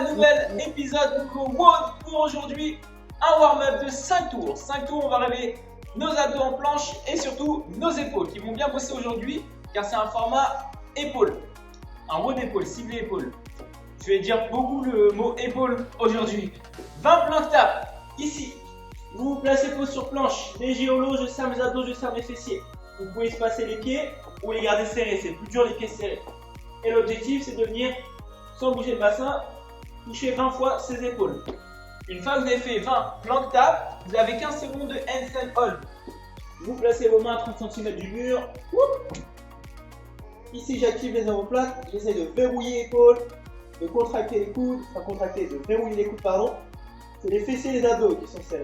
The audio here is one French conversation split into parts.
nouvel épisode, nouveau WOD pour aujourd'hui. Un warm-up de 5 tours. 5 tours, on va réveiller nos abdos en planche et surtout nos épaules qui vont bien bosser aujourd'hui car c'est un format épaule. Un WOD épaule, ciblé épaule. Je vais dire beaucoup le mot épaule aujourd'hui. 20 plank-tap. Ici, vous vous placez pose sur planche. Léger au lot, je serre mes abdos, je serre mes fessiers. Vous pouvez espacer les pieds ou les garder serrés. C'est plus dur les pieds serrés. Et l'objectif, c'est de venir, sans bouger le bassin, toucher 20 fois ses épaules. Une fois que vous avez fait 20 plank tap, vous avez 15 secondes de handstand hold. Vous placez vos mains à 30 cm du mur. Ici, j'active les omoplates. J'essaie de verrouiller l'épaule, de contracter les coudes, de verrouiller les coudes, pardon. C'est les fessiers et les abdos qui sont serrés.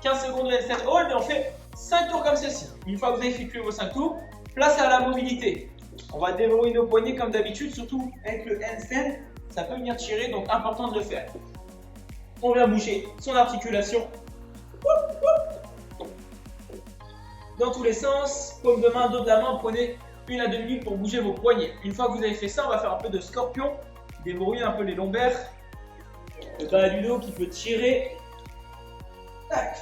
15 secondes de handstand hold et on fait 5 tours comme ceci. Une fois que vous avez effectué vos 5 tours, place à la mobilité. On va déverrouiller nos poignets comme d'habitude, surtout avec le handstand, ça peut venir tirer, donc important de le faire. On vient bouger son articulation dans tous les sens, paume de main, dos de la main, prenez 1 à 2 minutes pour bouger vos poignets. Une fois que vous avez fait ça, on va faire un peu de scorpion, déverrouiller un peu les lombaires, le bas du dos qui peut tirer. Tac.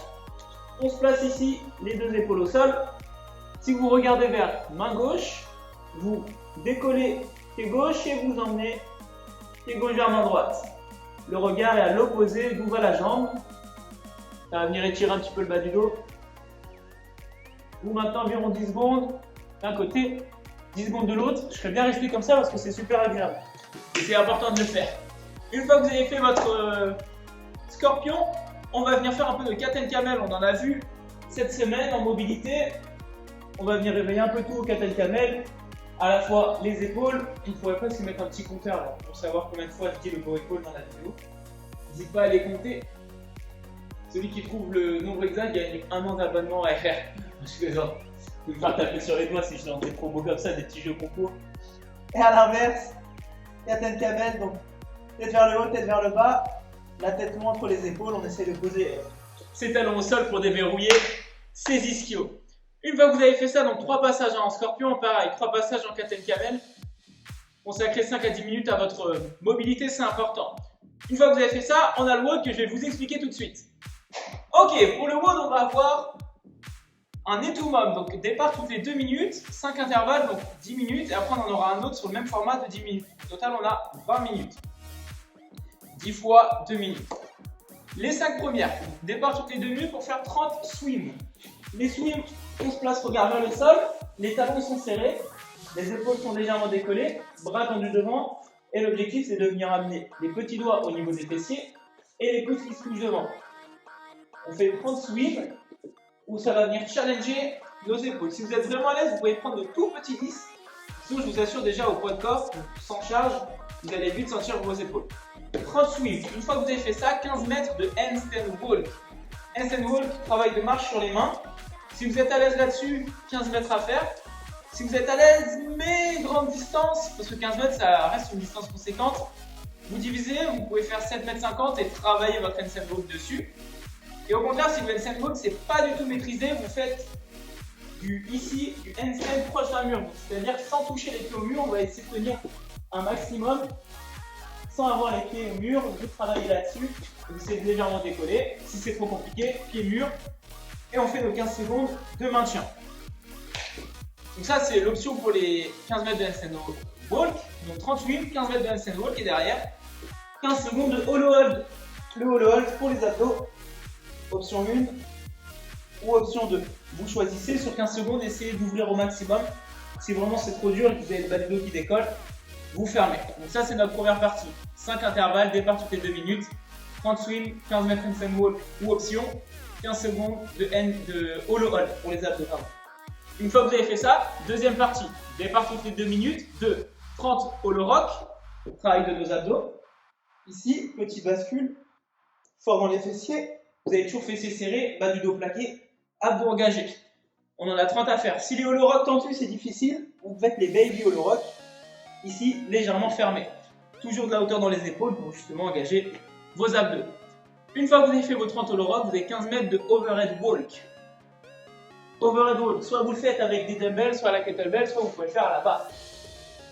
On se place ici, les deux épaules au sol. Si vous regardez vers main gauche, vous décollez pied gauche et vous emmenez pied gauche vers main droite. Le regard est à l'opposé d'où va la jambe. Ça va venir étirer un petit peu le bas du dos. Vous maintenant environ 10 secondes d'un côté, 10 secondes de l'autre. Je serais bien resté comme ça parce que c'est super agréable. Et c'est important de le faire. Une fois que vous avez fait votre scorpion, on va venir faire un peu de cat and camel. On en a vu cette semaine en mobilité. On va venir réveiller un peu tout au cat and camel. À la fois les épaules, il ne faudrait pas se mettre un petit compteur là, pour savoir combien de fois je dis le mot épaule dans la vidéo. N'hésite pas à les compter. Celui qui trouve le nombre exact gagne 1 an d'abonnement à FR. Je plaisante. Je vais me faire taper sur les doigts si je lance des promos comme ça, des petits jeux concours. Et à l'inverse, cat and camel, donc tête vers le haut, tête vers le bas, la tête loin entre les épaules, on essaie de poser ses talons au sol pour déverrouiller ses ischios. Une fois que vous avez fait ça, donc 3 passages en scorpion, pareil, 3 passages en cat and camel. Consacrez 5 à 10 minutes à votre mobilité, c'est important. Une fois que vous avez fait ça, on a le WOD que je vais vous expliquer tout de suite. Ok, pour le WOD, on va avoir un étoumum, donc départ toutes les 2 minutes, 5 intervalles, donc 10 minutes, et après on en aura un autre sur le même format de 10 minutes. Au total, on a 20 minutes. 10 fois 2 minutes. Les 5 premières, départ toutes les 2 minutes pour faire 30 swims. Les swims, on se place regard vers le sol, les talons sont serrés, les épaules sont légèrement décollées, bras tendus devant, et l'objectif c'est de venir amener les petits doigts au niveau des fessiers et les coudes qui se touchent devant. On fait 30 swims où ça va venir challenger nos épaules. Si vous êtes vraiment à l'aise, vous pouvez prendre de tout petits 10, sinon je vous assure déjà au poids de corps, sans charge, vous allez vite sentir vos épaules. 30 swims, une fois que vous avez fait ça, 15 mètres de handstand walk. Handstand walk, travail de marche sur les mains. Si vous êtes à l'aise là-dessus, 15 mètres à faire. Si vous êtes à l'aise, mais grande distance, parce que 15 mètres ça reste une distance conséquente, vous divisez, vous pouvez faire 7,50 m et travailler votre handstand walk dessus. Et au contraire, si le handstand walk c'est pas du tout maîtrisé, vous faites du handstand proche d'un mur. C'est-à-dire sans toucher les pieds au mur, on va essayer de tenir un maximum sans avoir les pieds au mur. Vous travaillez là-dessus, vous essayez de légèrement décoller. Si c'est trop compliqué, pied mur. Et on fait nos 15 secondes de maintien. Donc ça c'est l'option pour les 15 mètres de handstand walk. Donc 38, 15 mètres de handstand walk et derrière 15 secondes de hollow hold. Le hollow hold pour les abdos. Option 1 ou option 2. Vous choisissez sur 15 secondes, essayez d'ouvrir au maximum. Si vraiment c'est trop dur et que vous avez le bas du dos qui décolle, vous fermez. Donc ça c'est notre première partie. 5 intervalles, départ toutes les 2 minutes. 30 swim, 15 mètres handstand walk ou option. 15 secondes de hollow hold pour les abdos. Une fois que vous avez fait ça, deuxième partie, départ toutes les 2 minutes de 30 hollow rock, travail de nos abdos. Ici, petit bascule, fort dans les fessiers, vous avez toujours fessiers serrés, bas du dos plaqué, abdos engagés. On en a 30 à faire. Si les hollow rock tendus c'est difficile, vous faites les baby hollow rock, ici légèrement fermés. Toujours de la hauteur dans les épaules pour justement engager vos abdos. Une fois que vous avez fait vos 30 hollow rock, vous avez 15 mètres de overhead walk. Overhead walk, soit vous le faites avec des dumbbells, soit à la kettlebell, soit vous pouvez le faire à la barre.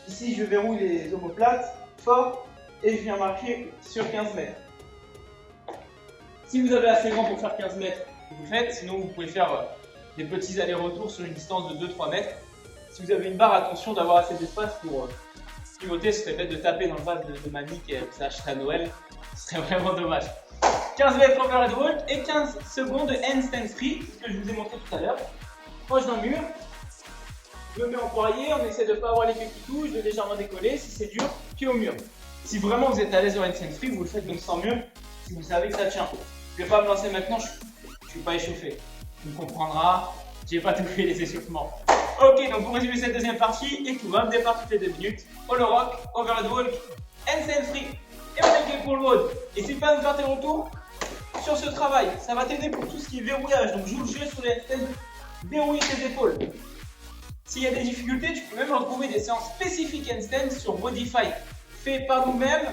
Ici, je verrouille les omoplates fort et je viens marcher sur 15 mètres. Si vous avez assez grand pour faire 15 mètres, vous le faites. Sinon, vous pouvez faire des petits allers-retours sur une distance de 2-3 mètres. Si vous avez une barre, attention d'avoir assez d'espace pour pivoter. Ce serait bête de taper dans le vase de mamie qui s'achèterait à Noël. Ce serait vraiment dommage. 15 mètres overhead walk et 15 secondes de handstand free, ce que je vous ai montré tout à l'heure. Proche d'un mur. Je me mets en poirier, on essaie de ne pas avoir les pieds qui touchent, de légèrement décoller. Si c'est dur, pied au mur. Si vraiment vous êtes à l'aise en handstand free, vous le faites donc sans mur, si vous savez que ça tient. Je ne vais pas me lancer maintenant, je ne suis pas échauffé. Tu me comprendras, j'ai pas tout fait les échauffements. Ok, donc pour résumer cette deuxième partie, et tout va, départ toutes les 2 minutes, hollow rock, overhead walk, handstand free, et on est pour le mode. N'hésite pas à nous faire tes retours sur ce travail, ça va t'aider pour tout ce qui est verrouillage, donc joue le jeu sur les handstands, verrouiller tes épaules. S'il y a des difficultés, tu peux même retrouver des séances spécifiques handstand sur Bodify, fait par nous-mêmes,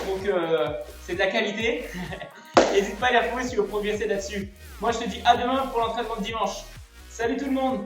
donc c'est de la qualité. N'hésite pas à les retrouver si tu veux progresser là-dessus. Moi je te dis à demain pour l'entraînement de dimanche. Salut tout le monde!